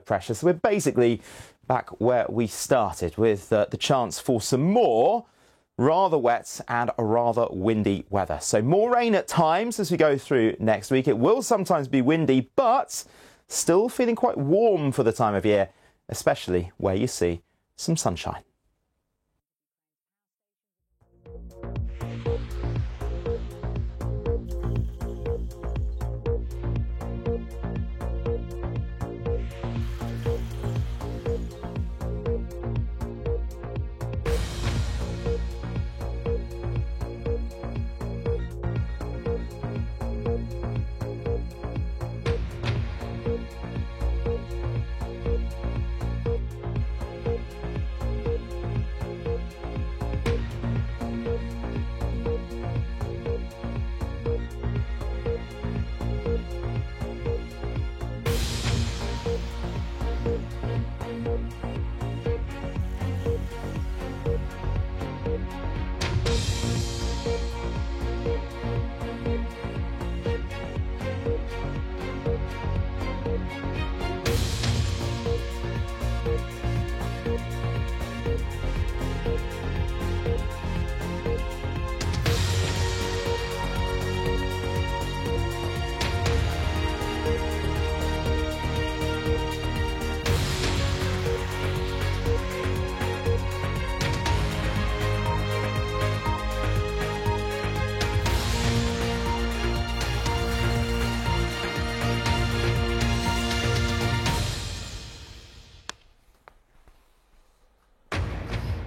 pressure. So we're basically back where we started, with the chance for some more rather wet and rather windy weather. So more rain at times as we go through next week. It will sometimes be windy, but still feeling quite warm for the time of year, especially where you see some sunshine.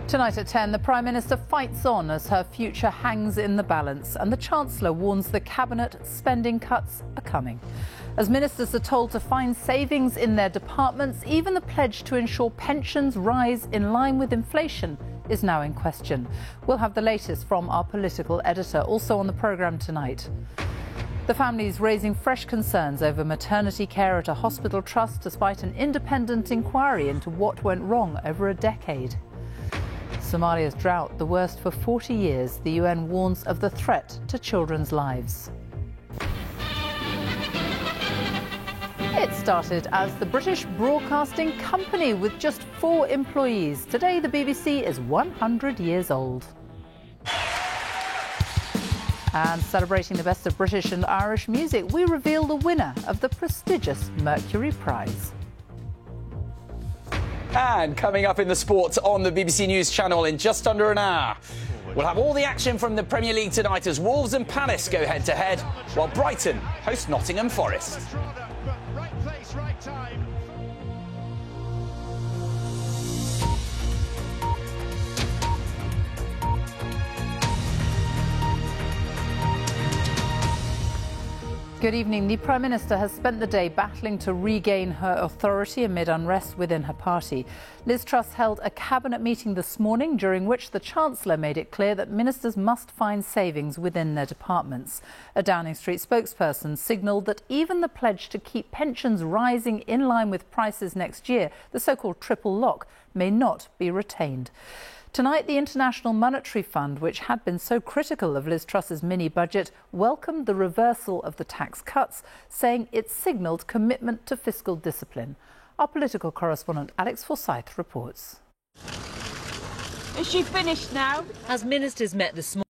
Tonight at 10, the Prime Minister fights on as her future hangs in the balance, and the Chancellor warns the Cabinet spending cuts are coming. As ministers are told to find savings in their departments, even the pledge to ensure pensions rise in line with inflation is now in question. We'll have the latest from our political editor, also on the programme tonight. The family is raising fresh concerns over maternity care at a hospital trust, despite an independent inquiry into what went wrong over a decade. Somalia's drought, the worst for 40 years. The UN warns of the threat to children's lives. It started as the British Broadcasting Company with just 4 employees. Today, the BBC is 100 years old. And celebrating the best of British and Irish music, we reveal the winner of the prestigious Mercury Prize. And coming up in the sports on the BBC News channel in just under an hour, we'll have all the action from the Premier League tonight as Wolves and Palace go head-to-head, while Brighton host Nottingham Forest. Right place, right time. Good evening. The Prime Minister has spent the day battling to regain her authority amid unrest within her party. Liz Truss held a cabinet meeting this morning, during which the Chancellor made it clear that ministers must find savings within their departments. A Downing Street spokesperson signalled that even the pledge to keep pensions rising in line with prices next year, the so-called triple lock, may not be retained. Tonight, the International Monetary Fund, which had been so critical of Liz Truss's mini-budget, welcomed the reversal of the tax cuts, saying it signalled commitment to fiscal discipline. Our political correspondent Alex Forsyth reports. Is she finished now? As ministers met this morning,